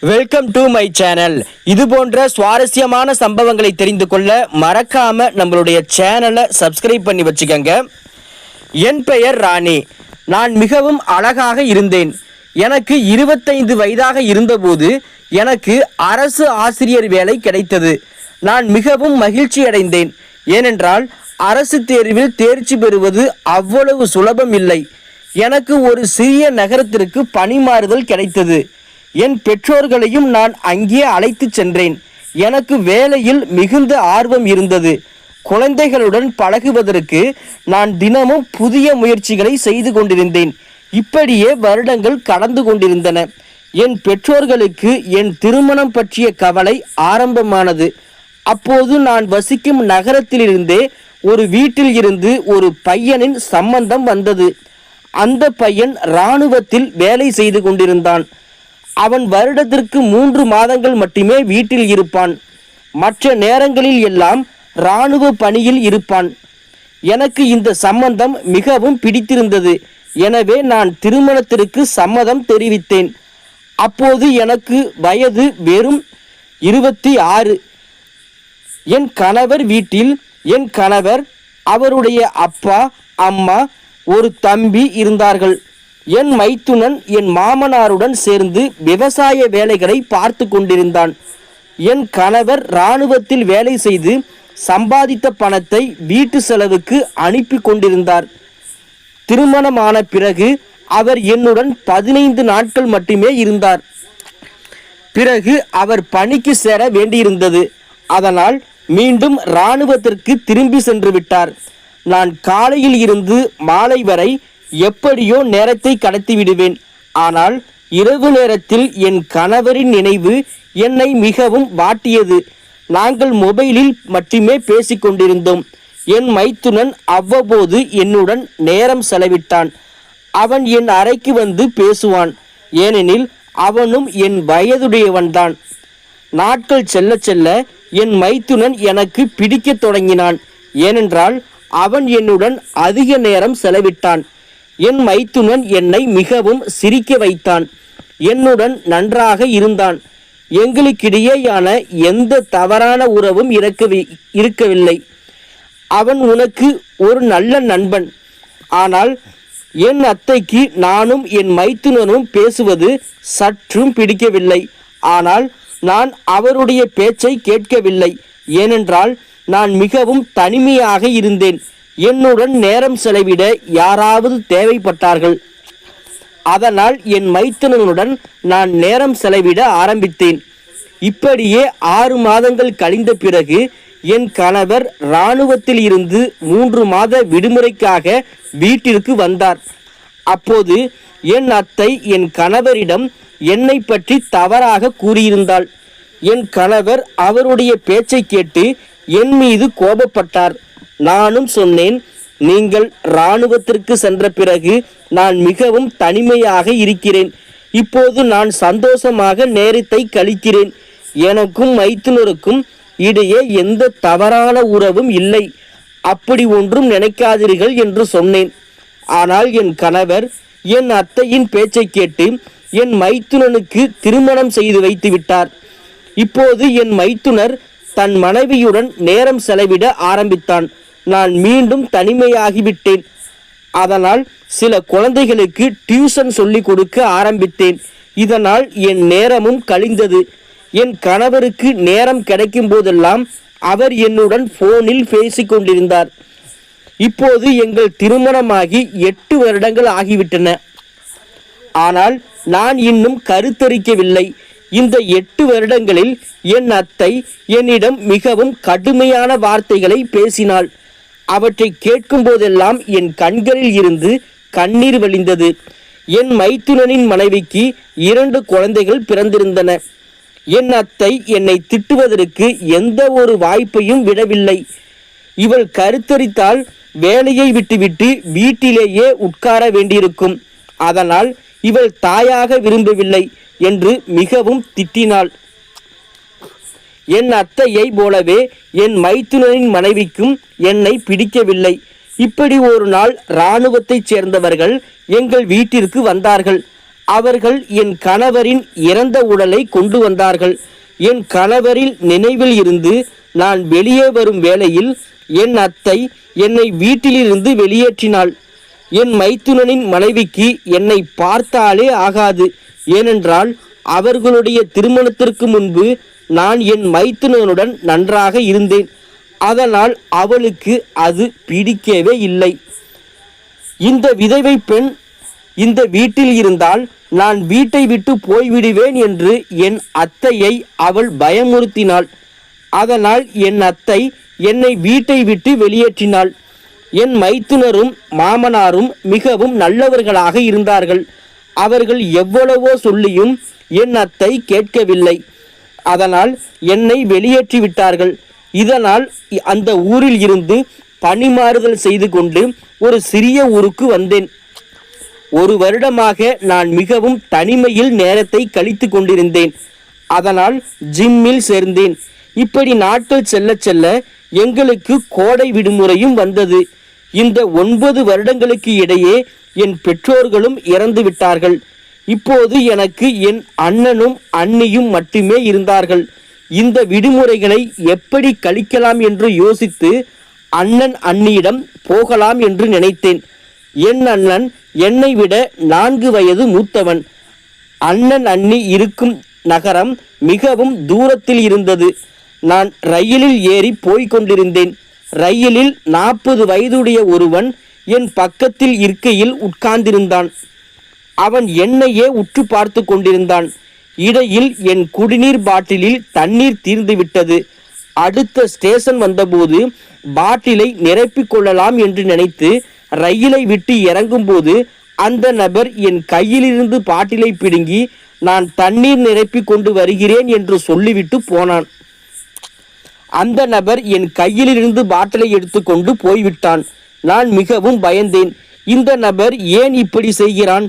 Welcome to my channel. இது போன்ற சுவாரஸ்யமான சம்பவங்களை தெரிந்து கொள்ள மறக்காம நம்மளுடைய சேனலை சப்ஸ்கிரைப் பண்ணி வச்சுக்கோங்க. என் பெயர் ராணி. நான் மிகவும் அழகாக இருந்தேன். எனக்கு 25 வயதாக இருந்தபோது எனக்கு அரசு ஆசிரியர் வேலை கிடைத்தது. நான் மிகவும் மகிழ்ச்சி அடைந்தேன். ஏனென்றால் அரசு தேர்வில் தேர்ச்சி பெறுவது அவ்வளவு சுலபம் இல்லை. எனக்கு ஒரு சிறிய நகரத்திற்கு பணிமாறுதல் கிடைத்தது. என் பெற்றோர்களையும் நான் அங்கே அழைத்து சென்றேன். எனக்கு வேலையில் மிகுந்த ஆர்வம் இருந்தது. குழந்தைகளுடன் பழகுவதற்கு நான் தினமும் புதிய முயற்சிகளை செய்து கொண்டிருந்தேன். இப்படியே வருடங்கள் கடந்து கொண்டிருந்தன. என் பெற்றோர்களுக்கு என் திருமணம் பற்றிய கவலை ஆரம்பமானது. அப்போது நான் வசிக்கும் நகரத்திலிருந்தே ஒரு வீட்டில் இருந்து ஒரு பையனின் சம்பந்தம் வந்தது. அந்த பையன் இராணுவத்தில் வேலை செய்து கொண்டிருந்தான். அவன் வருடத்திற்கு 3 மாதங்கள் மட்டுமே வீட்டில் இருப்பான். மற்ற நேரங்களில் எல்லாம் இராணுவ பணியில் இருப்பான். எனக்கு இந்த சம்பந்தம் மிகவும் பிடித்திருந்தது. எனவே நான் திருமணத்திற்கு சம்மதம் தெரிவித்தேன். அப்போது எனக்கு வயது வெறும் 26. என் கணவர் வீட்டில் என் கணவர், அவருடைய அப்பா, அம்மா, ஒரு தம்பி இருந்தார்கள். என் மைத்துனன் என் மாமனாருடன் சேர்ந்து விவசாய வேலைகளை பார்த்து கொண்டிருந்தான். என் கணவர் இராணுவத்தில் வேலை செய்து சம்பாதித்த பணத்தை வீட்டு செலவுக்கு அனுப்பி கொண்டிருந்தார். திருமணமான பிறகு அவர் என்னுடன் 15 நாட்கள் மட்டுமே இருந்தார். பிறகு அவர் பணிக்கு சேர வேண்டியிருந்தது. அதனால் மீண்டும் இராணுவத்திற்கு திரும்பி சென்று விட்டார். நான் காலையில் இருந்து மாலை வரை எப்படியோ நேரத்தை கடத்தி விடுவேன். ஆனால் இரவு நேரத்தில் என் கணவரின் நினைவு என்னை மிகவும் வாட்டியது. நாங்கள் மொபைலில் மட்டுமே பேசிக்கொண்டிருந்தோம். என் மைத்துனன் அவ்வப்போது என்னுடன் நேரம் செலவிட்டான். அவன் என் அறைக்கு வந்து பேசுவான். ஏனெனில் அவனும் என் வயதுடையவன்தான். நாட்கள் செல்ல செல்ல என் மைத்துனன் எனக்கு பிடிக்க தொடங்கினான். ஏனென்றால் அவன் என்னுடன் அதிக நேரம் செலவிட்டான். என் மைத்துனன் என்னை மிகவும் சிரிக்க வைத்தான். என்னுடன் நன்றாக இருந்தான். எங்களுக்கிடையேயான எந்த தவறான உறவும் இருக்கவில்லை. அவன் உனக்கு ஒரு நல்ல நண்பன். ஆனால் என் அத்தைக்கு நானும் என் மைத்துனனும் பேசுவது சற்றும் பிடிக்கவில்லை. ஆனால் நான் அவருடைய பேச்சை கேட்கவில்லை. ஏனென்றால் நான் மிகவும் தனிமையாக இருந்தேன். என்னுடன் நேரம் செலவிட யாராவது தேவைப்பட்டார்கள். அதனால் என் மைத்துனனுடன் நான் நேரம் செலவிட ஆரம்பித்தேன். இப்படியே 6 மாதங்கள் கழிந்த பிறகு என் கணவர் இராணுவத்தில் இருந்து 3 மாத விடுமுறைக்காக வீட்டிற்கு வந்தார். அப்போது என் அத்தை என் கணவரிடம் என்னை பற்றி தவறாக கூறியிருந்தாள். என் கணவர் அவருடைய பேச்சை கேட்டு என் மீது கோபப்பட்டார். நானும் சொன்னேன், நீங்கள் இராணுவத்திற்கு சென்ற பிறகு நான் மிகவும் தனிமையாக இருக்கிறேன். இப்போது நான் சந்தோஷமாக நேரத்தை கழிக்கிறேன். எனக்கும் மைத்துனருக்கும் இடையே எந்த தவறான உறவும் இல்லை. அப்படி ஒன்றும் நினைக்காதீர்கள் என்று சொன்னேன். ஆனால் என் கணவர் என் அத்தையின் பேச்சை கேட்டு என் மைத்துனனுக்கு திருமணம் செய்து வைத்து விட்டார். இப்போது என் மைத்துனர் தன் மனைவியுடன் நேரம் செலவிட ஆரம்பித்தான். நான் மீண்டும் தனிமையாகிவிட்டேன். அதனால் சில குழந்தைகளுக்கு டியூஷன் சொல்லிக் கொடுக்க ஆரம்பித்தேன். இதனால் என் நேரமும் கழிந்தது. என் கணவருக்கு நேரம் கிடைக்கும் போதெல்லாம் அவர் என்னுடன் போனில் பேசிக் கொண்டிருந்தார். இப்போது எங்கள் திருமணமாகி 8 வருடங்கள் ஆகிவிட்டன. ஆனால் நான் இன்னும் கருத்தரிக்கவில்லை. இந்த 8 வருடங்களில் என் அத்தை என்னிடம் மிகவும் கடுமையான வார்த்தைகளை பேசினாள். அவற்றை கேட்கும் போதெல்லாம் என் கண்களில் இருந்து கண்ணீர் வழிந்தது. என் மைத்துனனின் மனைவிக்கு 2 குழந்தைகள் பிறந்திருந்தன. என் அத்தை என்னை திட்டுவதற்கு எந்த ஒரு வாய்ப்பையும் விடவில்லை. இவள் கருத்தரித்தால் வேலையை விட்டுவிட்டு வீட்டிலேயே உட்கார வேண்டியிருக்கும். அதனால் இவள் தாயாக விரும்பவில்லை என்று மிகவும் திட்டினாள். என் அத்தையை போலவே என் மைத்துனரின் மனைவிக்கும் என்னை பிடிக்கவில்லை. இப்படி ஒரு நாள் இராணுவத்தைச் சேர்ந்தவர்கள் எங்கள் வீட்டிற்கு வந்தார்கள். அவர்கள் என் கணவரின் இறந்த உடலை கொண்டு வந்தார்கள். என் கணவரின் நினைவில் இருந்து நான் வெளியே வரும் வேளையில் என் அத்தை என்னை வீட்டிலிருந்து வெளியேற்றினாள். என் மைத்துனனின் மனைவிக்கு என்னை பார்த்தாலே ஆகாது. ஏனென்றால் அவர்களுடைய திருமணத்திற்கு முன்பு நான் என் மைத்துனனுடன் நன்றாக இருந்தேன். அதனால் அவளுக்கு அது பிடிக்கவே இல்லை. இந்த விதவை பெண் இந்த வீட்டில் இருந்தால் நான் வீட்டை விட்டு போய்விடுவேன் என்று என் அத்தையை அவள் பயமுறுத்தினாள். அதனால் என் அத்தை என்னை வீட்டை விட்டு வெளியேற்றினாள். என் மைத்துனரும் மாமனாரும் மிகவும் நல்லவர்களாக இருந்தார்கள். அவர்கள் எவ்வளவோ சொல்லியும் என் அத்தை கேட்கவில்லை. அதனால் என்னை வெளியேற்றி விட்டார்கள். இதனால் அந்த ஊரில் இருந்து பணிமாறுதல் செய்து கொண்டு ஒரு சிறிய ஊருக்கு வந்தேன். 1 வருடமாக நான் மிகவும் தனிமையில் நேரத்தை கழித்து கொண்டிருந்தேன். அதனால் ஜிம்மில் சேர்ந்தேன். இப்படி நாட்கள் செல்ல செல்ல எங்களுக்கு கோடை விடுமுறையும் வந்தது. இந்த 9 வருடங்களுக்கு இடையே என் பெற்றோர்களும் இறந்து விட்டார்கள். இப்போது எனக்கு என் அண்ணனும் அண்ணியும் மட்டுமே இருந்தார்கள். இந்த விடுமுறைகளை எப்படி கழிக்கலாம் என்று யோசித்து அண்ணன் அண்ணியிடம் போகலாம் என்று நினைத்தேன். என் அண்ணன் என்னை விட 4 வயது மூத்தவன். அண்ணன் அண்ணி இருக்கும் நகரம் மிகவும் தூரத்தில் இருந்தது. நான் ரயிலில் ஏறி போய்கொண்டிருந்தேன். ரயிலில் 40 வயதுடைய ஒருவன் என் பக்கத்தில் இருக்கையில் உட்கார்ந்திருந்தான். அவன் என்னையே உற்று பார்த்து கொண்டிருந்தான். இடையில் என் குடிநீர் பாட்டிலில் தண்ணீர் தீர்ந்துவிட்டது. அடுத்த ஸ்டேஷன் வந்தபோது பாட்டிலை நிரப்பிக் கொள்ளலாம் என்று நினைத்து ரயிலை விட்டு இறங்கும்போது அந்த நபர் என் கையிலிருந்து பாட்டிலை பிடுங்கி நான் தண்ணீர் நிரப்பி கொண்டு வருகிறேன் என்று சொல்லிவிட்டு போனான். அந்த நபர் என் கையிலிருந்து பாட்டிலை எடுத்துக்கொண்டு போய்விட்டான். நான் மிகவும் பயந்தேன். இந்த நபர் ஏன் இப்படி செய்கிறான்?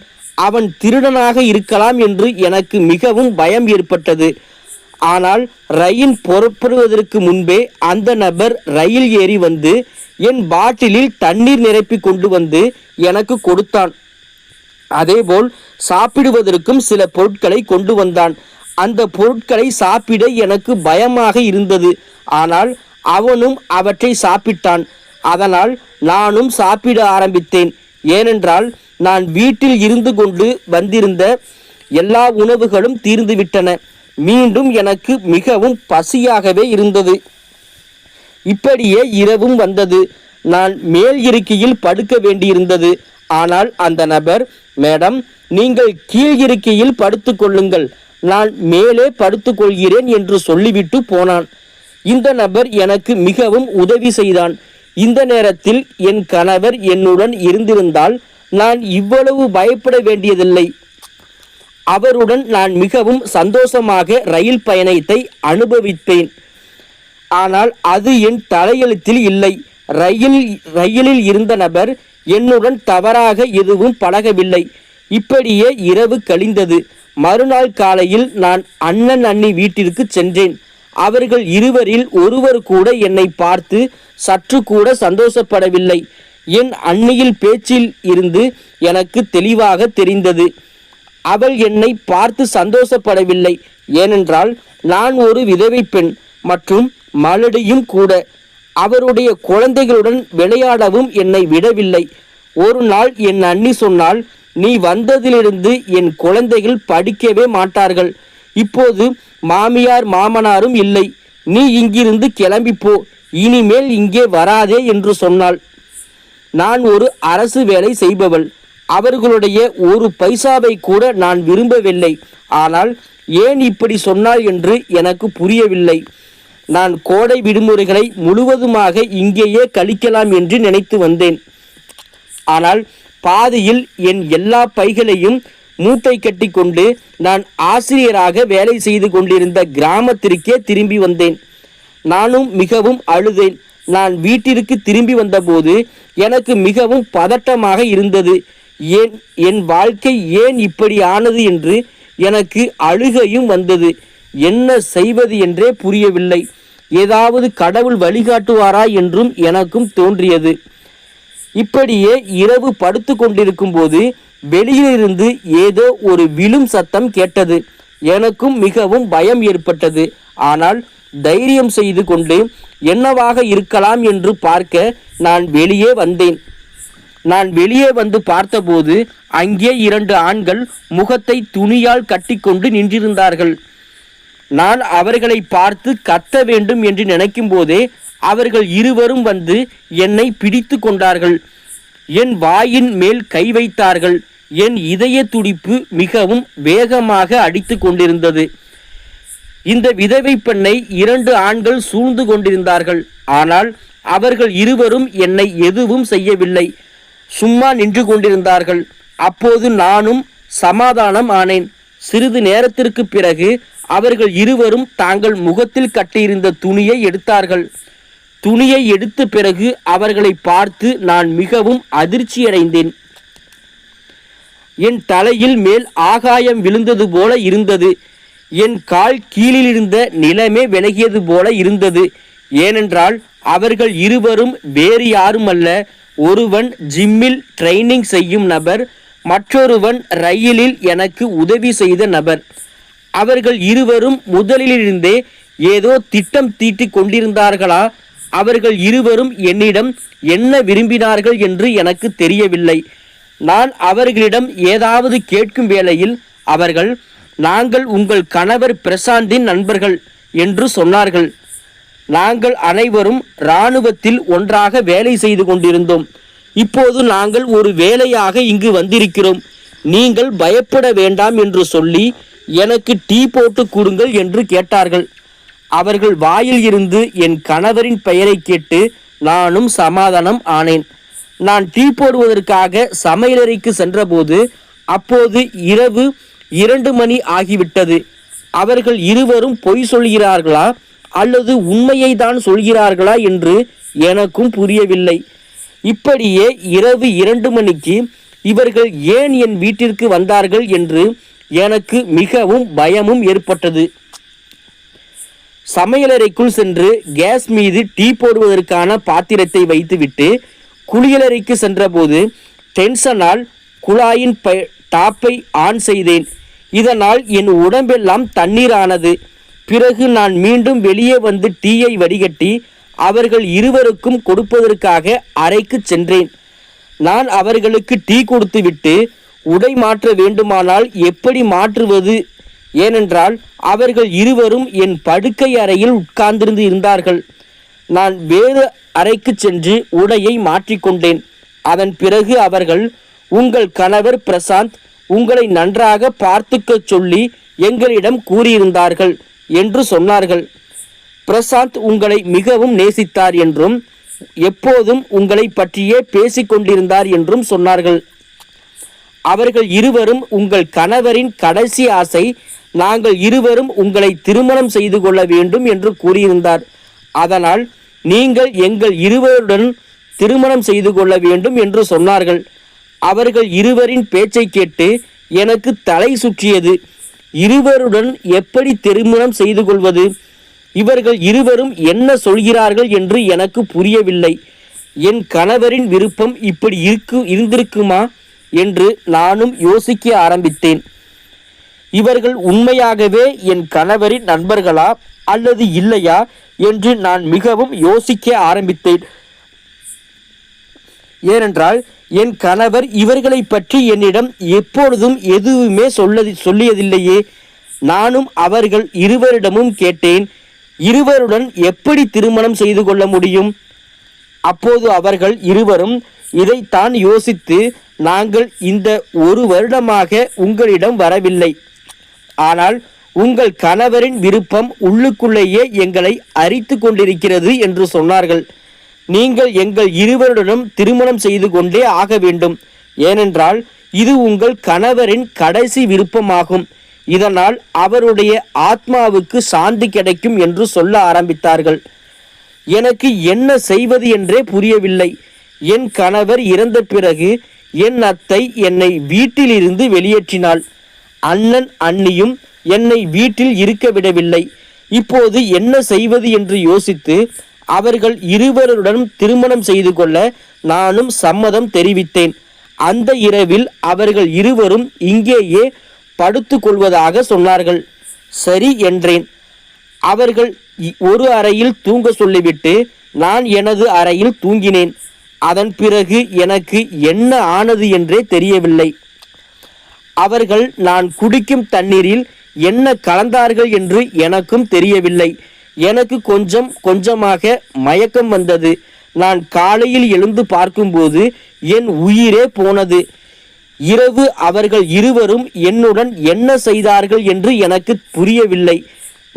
அவன் திருடனாக இருக்கலாம் என்று எனக்கு மிகவும் பயம் ஏற்பட்டது. ஆனால் ரயில் புறப்படுவதற்கு முன்பே அந்த நபர் ரயில் ஏறி வந்து என் பாட்டிலில் தண்ணீர் நிரப்பி கொண்டு வந்து எனக்கு கொடுத்தான். அதேபோல் சாப்பிடுவதற்கும் சில பொருட்களை கொண்டு வந்தான். அந்த பொருட்களை சாப்பிட எனக்கு பயமாக இருந்தது. ஆனால் அவனும் அவற்றை சாப்பிட்டான். அதனால் நானும் சாப்பிட ஆரம்பித்தேன். ஏனென்றால் நான் வீட்டில் இருந்து கொண்டு வந்திருந்த எல்லா உணவுகளும் தீர்ந்துவிட்டன. மீண்டும் எனக்கு மிகவும் பசியாகவே இருந்தது. இப்படியே இரவும் வந்தது. நான் மேல் இருக்கையில் படுக்க வேண்டியிருந்தது. ஆனால் அந்த நபர், மேடம், நீங்கள் கீழ் இருக்கையில் படுத்து கொள்ளுங்கள், நான் மேலே படுத்துக் கொள்கிறேன் என்று சொல்லிவிட்டு போனான். இந்த நபர் எனக்கு மிகவும் உதவி செய்தான். இந்த நேரத்தில் என் கணவர் என்னுடன் இருந்திருந்தால் நான் இவ்வளவு பயப்பட வேண்டியதில்லை. அவருடன் நான் மிகவும் சந்தோஷமாக ரயில் பயணத்தை அனுபவிப்பேன். ஆனால் அது என் தலையெழுத்தில் இல்லை. ரயிலில் இருந்த நபர் என்னுடன் தவறாக எதுவும் பழகவில்லை. இப்படியே இரவு கழிந்தது. மறுநாள் காலையில் நான் அண்ணன் அண்ணி வீட்டிற்கு சென்றேன். அவர்கள் இருவரில் ஒருவர் கூட என்னை பார்த்து சற்று கூட சந்தோஷப்படவில்லை. என் அண்ணியில் பேச்சில் இருந்து எனக்கு தெளிவாக தெரிந்தது. அவள் என்னை பார்த்து சந்தோஷப்படவில்லை. ஏனென்றால் நான் ஒரு விதவை பெண் மற்றும் மலடியும் கூட. அவருடைய குழந்தைகளுடன் விளையாடவும் என்னை விடவில்லை. ஒரு நாள் என் அண்ணி சொன்னால், நீ வந்ததிலிருந்து என் குழந்தைகள் படிக்கவே மாட்டார்கள். இப்போது மாமியார் மாமனாரும் இல்லை. நீ இங்கிருந்து கிளம்பி போ, இனிமேல் இங்கே வராதே என்று சொன்னாள். நான் ஒரு அரசு வேலை செய்பவள். அவர்களுடைய ஒரு பைசாவை கூட நான் விரும்பவில்லை. ஆனால் ஏன் இப்படி சொன்னாள் என்று எனக்கு புரியவில்லை. நான் கோடை விடுமுறைகளை முழுவதுமாக இங்கேயே கழிக்கலாம் என்று நினைத்து வந்தேன். ஆனால் பாதியில் என் எல்லா பைகளையும் மூட்டை கட்டி கொண்டு நான் ஆசிரியராக வேலை செய்து கொண்டிருந்த கிராமத்திற்கே திரும்பி வந்தேன். நானும் மிகவும் அழுதேன். நான் வீட்டிற்கு திரும்பி வந்தபோது எனக்கு மிகவும் பதட்டமாக இருந்தது. என் வாழ்க்கை ஏன் இப்படி ஆனது என்று எனக்கு அழுகையும் வந்தது. என்ன செய்வது என்றே புரியவில்லை. ஏதாவது கடவுள் வழிகாட்டுவாரா என்றும் எனக்கும் தோன்றியது. இப்படியே இரவு படுத்து கொண்டிருக்கும் போது வெளியிலிருந்து ஏதோ ஒரு விழும் சத்தம் கேட்டது. எனக்கும் மிகவும் பயம் ஏற்பட்டது. ஆனால் தைரியம் செய்து கொண்டு என்னவாக இருக்கலாம் என்று பார்க்க நான் வெளியே வந்தேன். நான் வெளியே வந்து பார்த்தபோது அங்கே 2 ஆண்கள் முகத்தை துணியால் கட்டிக்கொண்டு நின்றிருந்தார்கள். நான் அவர்களை பார்த்து கத்த வேண்டும் என்று நினைக்கும் போதே அவர்கள் இருவரும் வந்து என்னை பிடித்து கொண்டார்கள். என் வாயின் மேல் கை வைத்தார்கள். என் இதய துடிப்பு மிகவும் வேகமாக அடித்து கொண்டிருந்தது. இந்த விதவை பெண்ணை 2 ஆண்கள் சூழ்ந்து கொண்டிருந்தார்கள். ஆனால் அவர்கள் இருவரும் என்னை எதுவும் செய்யவில்லை, சும்மா நின்று கொண்டிருந்தார்கள். அப்போது நானும் சமாதானம் ஆனேன். சிறிது நேரத்திற்கு பிறகு அவர்கள் இருவரும் தாங்கள் முகத்தில் கட்டியிருந்த துணியை எடுத்தார்கள். துணியை எடுத்த பிறகு அவர்களை பார்த்து நான் மிகவும் அதிர்ச்சியடைந்தேன். என் தலையில் மேல் ஆகாயம் விழுந்தது போல இருந்தது. என் கால் கீழிருந்த நிலமே விலகியது போல இருந்தது. ஏனென்றால் அவர்கள் இருவரும் வேறு யாருமல்ல, ஒருவன் ஜிம்மில் ட்ரைனிங் செய்யும் நபர், மற்றொருவன் ரயிலில் எனக்கு உதவி செய்த நபர். அவர்கள் இருவரும் முதலிலிருந்தே ஏதோ திட்டம் தீட்டிக் கொண்டிருந்தார்களா? அவர்கள் இருவரும் என்னிடம் என்ன விரும்பினார்கள் என்று எனக்கு தெரியவில்லை. நான் அவர்களிடம் ஏதாவது கேட்கும் வேளையில் அவர்கள், நாங்கள் உங்கள் கணவர் பிரசாந்தின் நண்பர்கள் என்று சொன்னார்கள். நாங்கள் அனைவரும் இராணுவத்தில் ஒன்றாக வேலை செய்து கொண்டிருந்தோம். இப்போது நாங்கள் ஒரு வேலையாக இங்கு வந்திருக்கிறோம். நீங்கள் பயப்பட வேண்டாம் என்று சொல்லி எனக்கு டீ போட்டு கொடுங்கள் என்று கேட்டார்கள். அவர்கள் வாயில் இருந்து என் கணவரின் பெயரை கேட்டு நானும் சமாதானம் ஆனேன். நான் டீ போடுவதற்காக சமையலறைக்கு சென்றபோது அப்போது இரவு 2 மணி ஆகிவிட்டது. அவர்கள் இருவரும் பொய் சொல்கிறார்களா அல்லது உண்மையை தான் சொல்கிறார்களா என்று எனக்கும் புரியவில்லை. இப்படியே இரவு 2 மணிக்கு இவர்கள் ஏன் என் வீட்டிற்கு வந்தார்கள் என்று எனக்கு மிகவும் பயமும் ஏற்பட்டது. சமையலறைக்குள் சென்று கேஸ் மீது டீ போடுவதற்கான பாத்திரத்தை வைத்துவிட்டு குளியலறைக்கு சென்றபோது டென்ஷனால் குழாயின் டாப்பை ஆன் செய்தேன். இதனால் என் உடம்பெல்லாம் தண்ணீர் ஆனது. பிறகு நான் மீண்டும் வெளியே வந்து டீயை வடிகட்டி அவர்கள் இருவருக்கும் கொடுப்பதற்காக அறைக்கு சென்றேன். நான் அவர்களுக்கு டீ கொடுத்துவிட்டு உடை மாற்ற வேண்டுமானால் எப்படி மாற்றுவது? ஏனென்றால் அவர்கள் இருவரும் என் படுக்கை அறையில் உட்கார்ந்திருந்து இருந்தார்கள். நான் வேறு அறைக்கு சென்று உடையை மாற்றிக்கொண்டேன். அதன் பிறகு அவர்கள், உங்கள் கணவர் பிரசாந்த் உங்களை நன்றாக பார்த்துக்க சொல்லி எங்களிடம் கூறியிருந்தார்கள் என்று சொன்னார்கள். பிரசாந்த் உங்களை மிகவும் நேசித்தார் என்றும் எப்போதும் உங்களை பற்றியே பேசிக்கொண்டிருந்தார் என்றும் சொன்னார்கள். அவர்கள் இருவரும் உங்கள் கணவரின் கடைசி ஆசை நாங்கள் இருவரும் உங்களை திருமணம் செய்து கொள்ள வேண்டும் என்று கூறியிருந்தார். அதனால் நீங்கள் எங்கள் இருவருடன் திருமணம் செய்து கொள்ள வேண்டும் என்று சொன்னார்கள். அவர்கள் இருவரின் பேச்சை கேட்டு எனக்கு தலை சுற்றியது. இருவருடன் எப்படி திருமணம் செய்து கொள்வது? இவர்கள் இருவரும் என்ன சொல்கிறார்கள் என்று எனக்கு புரியவில்லை. என் கணவரின் விருப்பம் இப்படி இருந்திருக்குமா என்று நானும் யோசிக்க ஆரம்பித்தேன். இவர்கள் உண்மையாகவே என் கணவரின் நண்பர்களா அல்லது இல்லையா என்று நான் மிகவும் யோசிக்க ஆரம்பித்தேன். ஏனென்றால் என் கணவர் இவர்களை பற்றி என்னிடம் எப்பொழுதும் எதுவுமே சொல்லியதில்லையே. நானும் அவர்கள் இருவரிடமும் கேட்டேன், இருவருடன் எப்படி திருமணம் செய்து கொள்ள முடியும்? அப்போது அவர்கள் இருவரும் இதைத்தான் யோசித்து, நாங்கள் இந்த 1 வருடமாக உங்களிடம் வரவில்லை. ஆனால் உங்கள் கணவரின் விருப்பம் உள்ளுக்குள்ளேயே எங்களை அரித்து கொண்டிருக்கிறது என்று சொன்னார்கள். நீங்கள் எங்கள் இருவருடனும் திருமணம் செய்து கொண்டே ஆக வேண்டும். ஏனென்றால் இது உங்கள் கணவரின் கடைசி விருப்பமாகும். இதனால் அவருடைய ஆத்மாவுக்கு சாந்தி கிடைக்கும் என்று சொல்ல ஆரம்பித்தார்கள். எனக்கு என்ன செய்வது என்றே புரியவில்லை. என் கணவர் இறந்த பிறகு என் அத்தை என்னை வீட்டிலிருந்து வெளியேற்றினாள். அண்ணன் அண்ணியும் என்னை வீட்டில் இருக்க விடவில்லை. இப்போது என்ன செய்வது என்று யோசித்து அவர்கள் இருவருடன் திருமணம் செய்து கொள்ள நானும் சம்மதம் தெரிவித்தேன். அந்த இரவில் அவர்கள் இருவரும் இங்கேயே படுத்து கொள்வதாக சொன்னார்கள். சரி என்றேன். அவர்கள் ஒரு அறையில் தூங்க சொல்லிவிட்டு நான் எனது அறையில் தூங்கினேன். அதன் பிறகு எனக்கு என்ன ஆனது என்றே தெரியவில்லை. அவர்கள் நான் குடிக்கும் தண்ணீரில் என்ன கலந்தார்கள் என்று எனக்கும் தெரியவில்லை. எனக்கு கொஞ்சம் கொஞ்சமாக மயக்கம் வந்தது. நான் காலையில் எழுந்து பார்க்கும்போது என் உயிரே போனது. இரவு அவர்கள் இருவரும் என்னுடன் என்ன செய்தார்கள் என்று எனக்கு புரியவில்லை.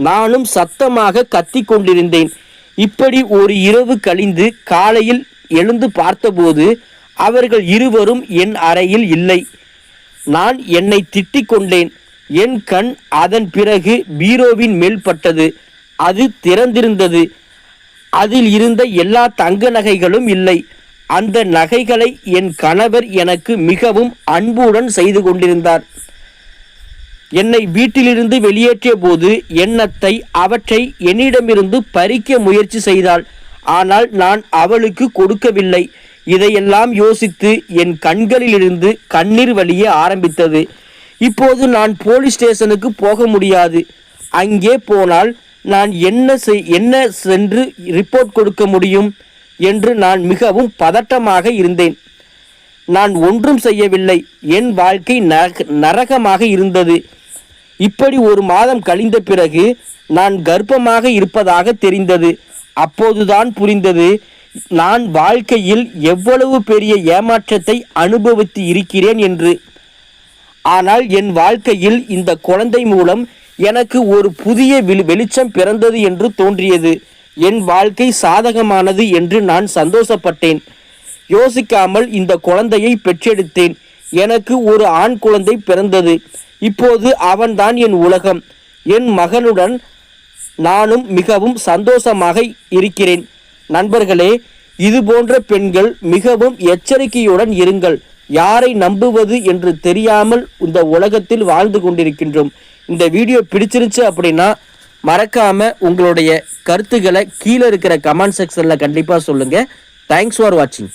நானும் சத்தமாக கத்திக் கொண்டிருந்தேன். இப்படி ஒரு இரவு கழிந்து காலையில் எழுந்து பார்த்தபோது அவர்கள் இருவரும் என் அறையில் இல்லை. நான் என்னை திட்டிக் கொண்டேன். என் கண் அதன் பிறகு பீரோவின் மேல் பட்டது. அது திறந்திருந்தது. அதில் இருந்த எல்லா தங்க நகைகளும் இல்லை. அந்த நகைகளை என் கணவர் எனக்கு மிகவும் அன்புடன் செய்து கொண்டிருந்தார். என்னை வீட்டிலிருந்து வெளியேற்றிய போது எண்ணத்தை அவற்றை என்னிடமிருந்து பறிக்க முயற்சி செய்தாள். ஆனால் நான் அவளுக்கு கொடுக்கவில்லை. இதையெல்லாம் யோசித்து என் கண்களிலிருந்து கண்ணீர் வழிய ஆரம்பித்தது. இப்போது நான் போலீஸ் ஸ்டேஷனுக்கு போக முடியாது. அங்கே போனால் நான் என்ன சென்று ரிப்போர்ட் கொடுக்க முடியும் என்று நான் மிகவும் பதட்டமாக இருந்தேன். நான் ஒன்றும் செய்யவில்லை. என் வாழ்க்கை நரகமாக இருந்தது. இப்படி ஒரு மாதம் கழிந்த பிறகு நான் கர்ப்பமாக இருப்பதாக தெரிந்தது. அப்போதுதான் புரிந்தது நான் வாழ்க்கையில் எவ்வளவு பெரிய ஏமாற்றத்தை அனுபவித்து இருக்கிறேன் என்று. ஆனால் என் வாழ்க்கையில் இந்த குழந்தை மூலம் எனக்கு ஒரு புதிய வெளிச்சம் பிறந்தது என்று தோன்றியது. என் வாழ்க்கை சாதகமானது என்று நான் சந்தோஷப்பட்டேன். யோசிக்காமல் இந்த குழந்தையை பெற்றெடுத்தேன். எனக்கு ஒரு ஆண் குழந்தை பிறந்தது. இப்போது அவன்தான் என் உலகம். என் மகனுடன் நானும் மிகவும் சந்தோஷமாக இருக்கிறேன். நண்பர்களே, இது போன்ற பெண்கள் மிகவும் எச்சரிக்கையுடன் இருங்கள். யாரை நம்புவது என்று தெரியாமல் இந்த உலகத்தில் வாழ்ந்து கொண்டிருக்கின்றோம். இந்த வீடியோ பிடிச்சிருச்சு அப்படின்னா மறக்காம உங்களுடைய கருத்துக்களை கீழே இருக்கிற கமெண்ட் செக்ஷன்ல கண்டிப்பாக சொல்லுங்க. தேங்க்ஸ் ஃபார் வாட்சிங்.